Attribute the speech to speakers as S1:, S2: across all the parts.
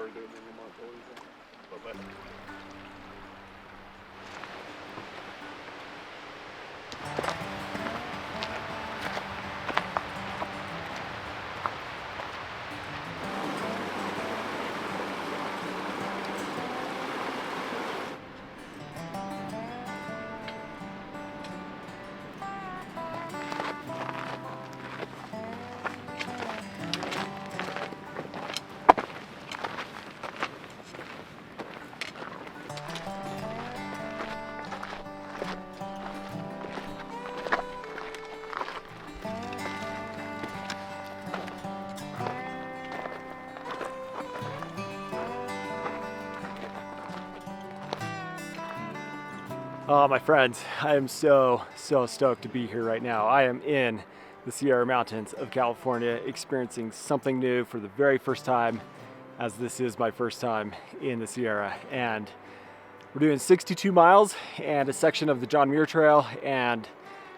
S1: started doing it a month ago. But
S2: Oh, my friends, I am so stoked to be here right now. I am in the Sierra Mountains of California, experiencing something new for the very first time, as this is my first time in the Sierra. And we're doing 62 miles and a section of the John Muir Trail, and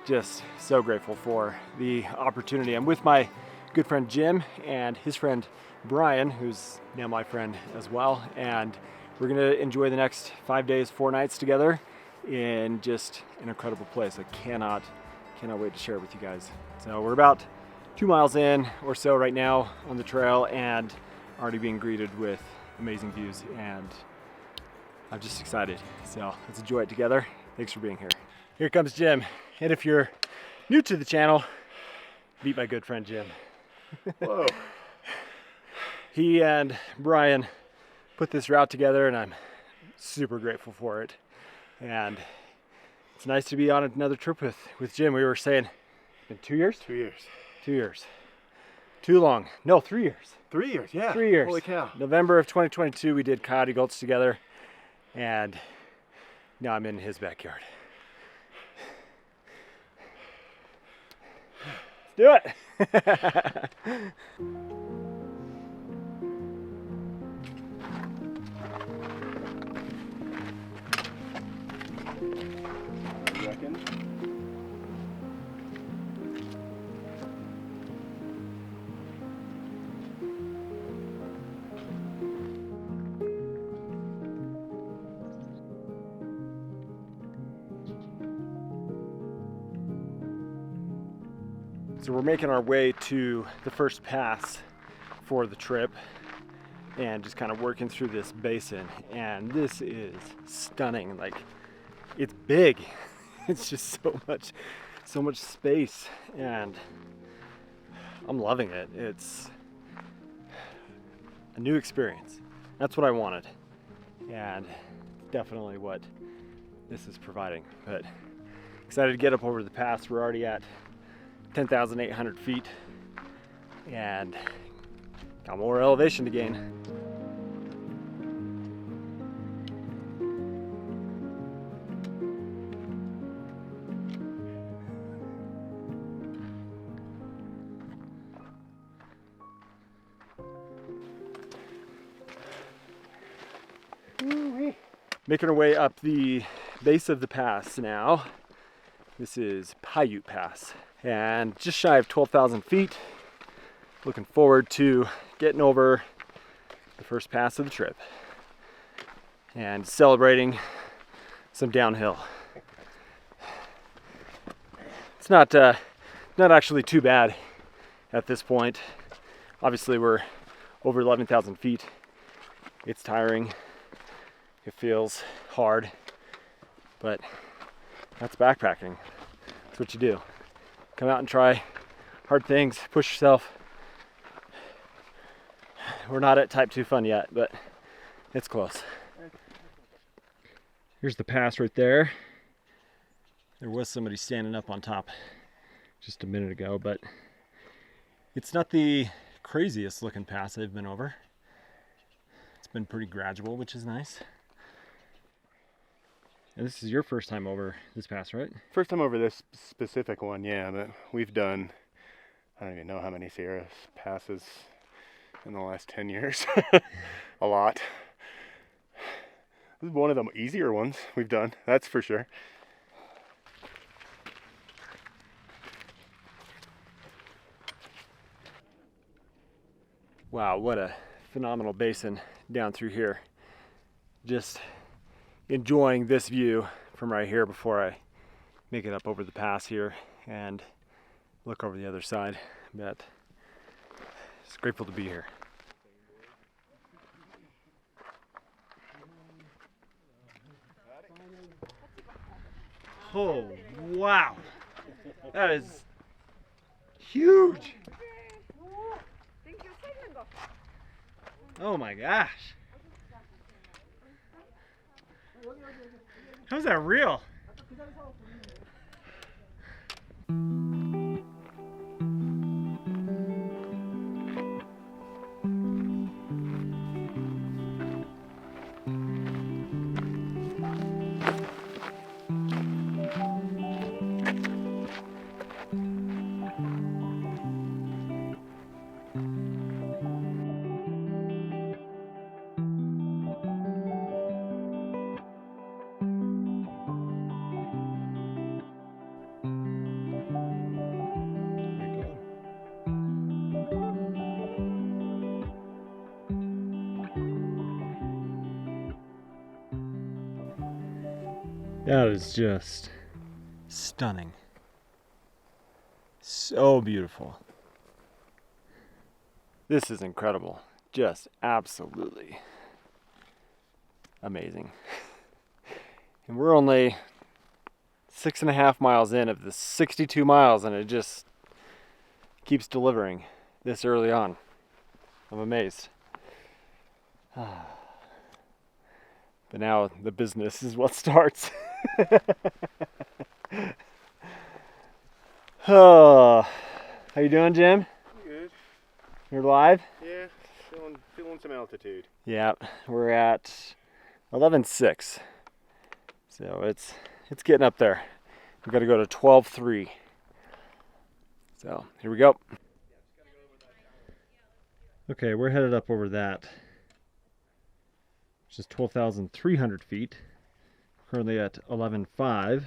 S2: just so grateful for the opportunity. I'm with my good friend Jim and his friend Brian, who's now my friend as well. And we're gonna enjoy the next 5 days, 4 nights together in just an incredible place. I cannot wait to share it with you guys. So we're about 2 miles in or so right now on the trail, and already being greeted with amazing views, and I'm just excited. So let's enjoy it together. Thanks for being here. Here comes Jim. And if you're new to the channel, meet my good friend Jim.
S1: whoa.
S2: He and Brian put this route together, and I'm super grateful for it. And it's nice to be on another trip with Jim. We were saying, it's been 2 years?
S1: 2 years.
S2: 2 years. Too long. No, 3 years.
S1: 3 years, yeah.
S2: 3 years.
S1: Holy cow.
S2: November of 2022, we did Coyote Gulch together, and now I'm in his backyard. Let's do it. So we're making our way to the first pass for the trip and just kind of working through this basin, and this is stunning. Like, it's big. It's just so much space, and I'm loving it. It's a new experience. That's what I wanted, and definitely what this is providing. But excited to get up over the pass. We're already at 10,800 feet and got more elevation to gain. Making our way up the base of the pass now. This is Paiute Pass, and just shy of 12,000 feet. Looking forward to getting over the first pass of the trip and celebrating some downhill. It's not actually too bad at this point. Obviously we're over 11,000 feet. It's tiring. It feels hard, but that's backpacking. That's what you do. Come out and try hard things, push yourself. We're not at type 2 fun yet, but it's close. Here's the pass right there. There was somebody standing up on top just a minute ago, but it's not the craziest looking pass I've been over. It's been pretty gradual, which is nice. And this is your first time over this pass, right?
S1: First time over this specific one, yeah, but we've done, I don't even know how many Sierra passes in the last 10 years. A lot. This is one of the easier ones we've done, that's for sure.
S2: Wow, what a phenomenal basin down through here. Just enjoying this view from right here before I make it up over the pass here and look over the other side. But just grateful to be here. Oh, wow. That is huge. Oh my gosh. How's that real? That is just stunning. So beautiful. This is incredible. Just absolutely amazing. And we're only 6.5 miles in of the 62 miles, and it just keeps delivering this early on. I'm amazed. But now the business is what starts. Oh, how you doing, Jim?
S1: Good.
S2: You're live?
S1: Yeah, feeling some altitude.
S2: Yeah, we're at 11.6. So it's getting up there. We've got to go to 12.3. So here we go. Okay, we're headed up over that, which is 12,300 feet. Currently at 11.5.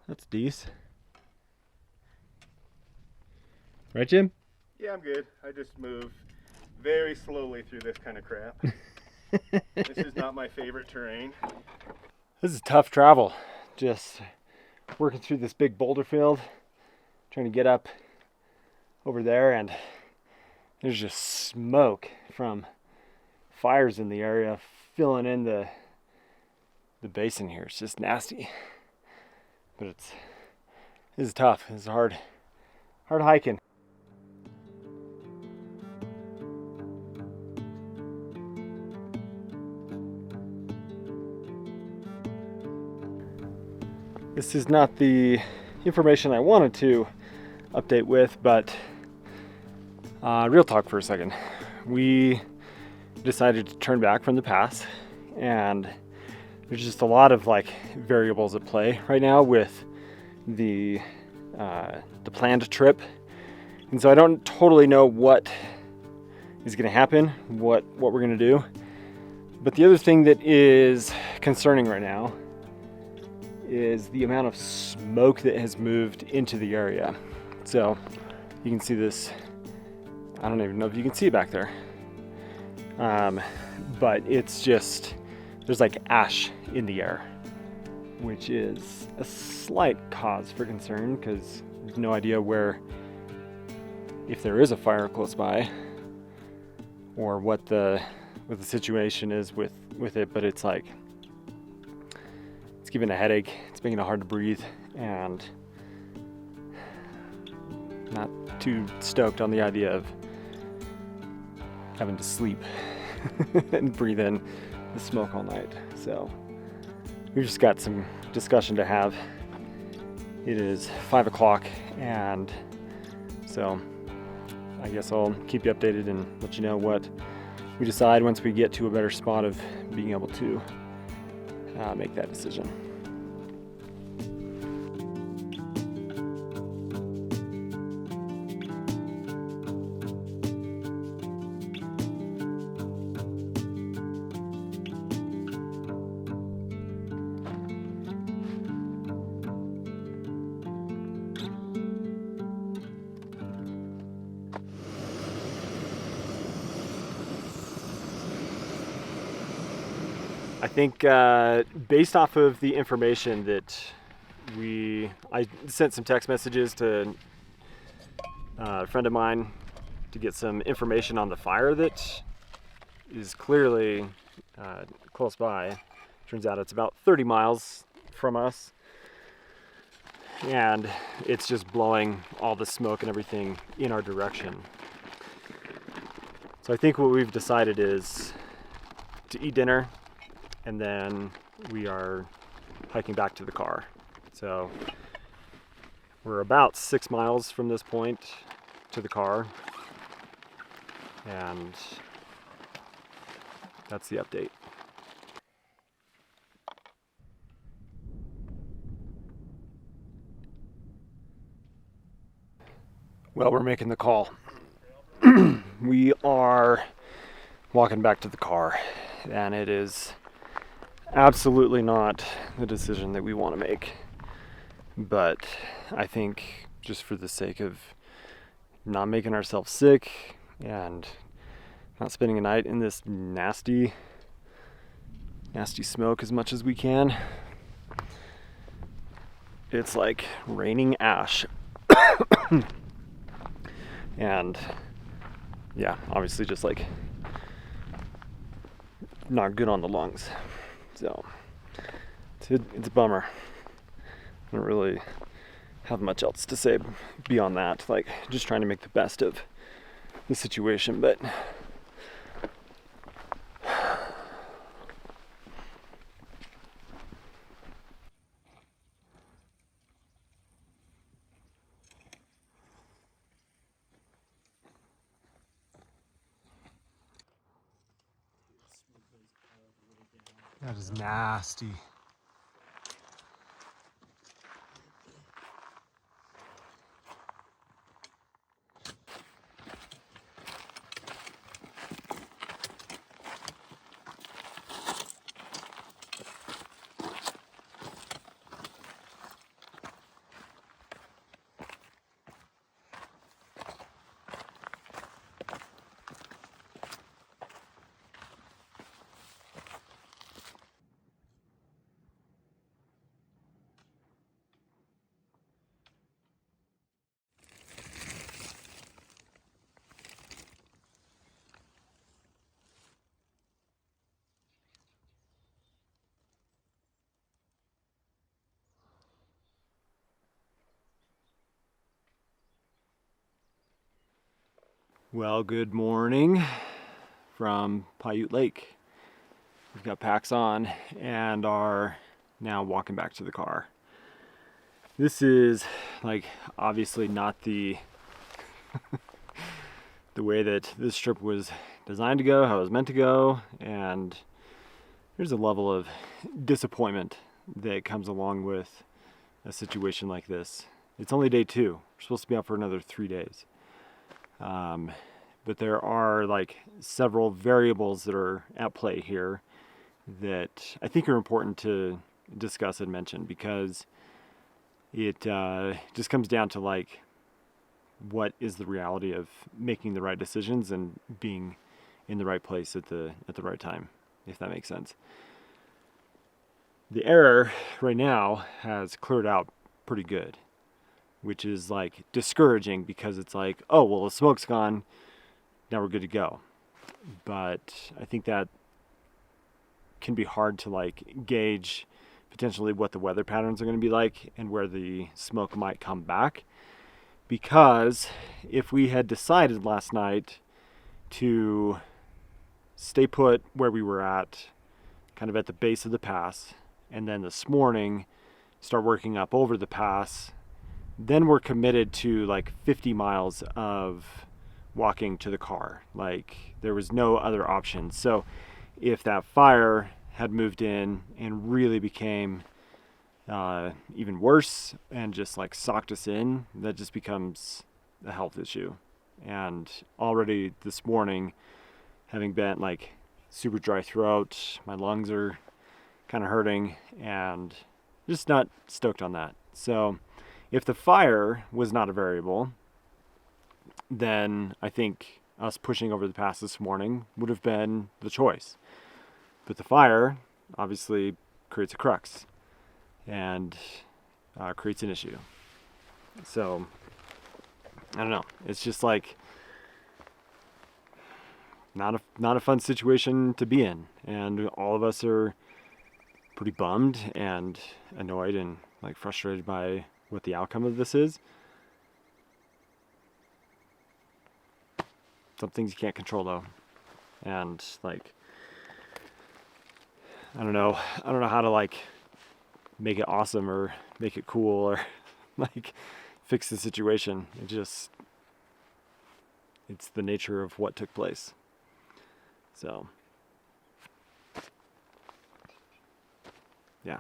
S2: That's decent. Right, Jim?
S1: Yeah, I'm good. I just move very slowly through this kind of crap. This is not my favorite terrain.
S2: This is tough travel. Just working through this big boulder field, trying to get up over there, and there's just smoke from fires in the area filling in the basin here. It's just nasty. But this is tough. It's hard hiking. This is not the information I wanted to update with, but real talk for a second. We decided to turn back from the pass, and there's just a lot of variables at play right now with the planned trip, and so I don't totally know what is going to happen, what we're going to do. But the other thing that is concerning right now is the amount of smoke that has moved into the area. So you can see this. I don't even know if you can see it back there, but it's just, there's ash in the air, which is a slight cause for concern because there's no idea if there is a fire close by or what the situation is with it. But it's giving a headache, it's making it hard to breathe, and not too stoked on the idea of having to sleep and breathe in the smoke all night. So we've just got some discussion to have. It is 5 o'clock, and so I guess I'll keep you updated and let you know what we decide once we get to a better spot of being able to make that decision. I think based off of the information that I sent some text messages to a friend of mine to get some information on the fire that is clearly close by. Turns out it's about 30 miles from us, and it's just blowing all the smoke and everything in our direction. So I think what we've decided is to eat dinner, and then we are hiking back to the car. So we're about 6 miles from this point to the car, and that's the update. Well, we're making the call. We are walking back to the car, and it is absolutely not the decision that we want to make. But I think just for the sake of not making ourselves sick and not spending a night in this nasty smoke as much as we can. It's like raining ash. And yeah, obviously just like not good on the lungs. So it's a bummer. I don't really have much else to say beyond that. Like, just trying to make the best of the situation, but that is nasty. Well, good morning from Paiute Lake. We've got packs on and are now walking back to the car. This is like obviously not the the way that this trip was designed to go, how it was meant to go, and there's a level of disappointment that comes along with a situation like this. It's only day 2. We're supposed to be out for another 3 days. But there are like several variables that are at play here that I think are important to discuss and mention, because it just comes down to like what is the reality of making the right decisions and being in the right place at the right time, if that makes sense. The air right now has cleared out pretty good, which is like discouraging, because it's like, oh, well, the smoke's gone, now we're good to go. But I think that can be hard to like gauge potentially what the weather patterns are going to be like and where the smoke might come back. Because if we had decided last night to stay put where we were at, kind of at the base of the pass, and then this morning start working up over the pass, then we're committed to like 50 miles of walking to the car. Like, there was no other option. So if that fire had moved in and really became even worse and just like socked us in, that just becomes a health issue. And already this morning, having been like super dry throat, my lungs are kind of hurting, and just not stoked on that. So if the fire was not a variable, then I think us pushing over the pass this morning would have been the choice. But the fire obviously creates a crux and creates an issue. So I don't know. It's just like not a fun situation to be in, and all of us are pretty bummed and annoyed and like frustrated by what the outcome of this is. Some things you can't control though, and like I don't know how to like make it awesome or make it cool or like fix the situation. It's the nature of what took place. So yeah.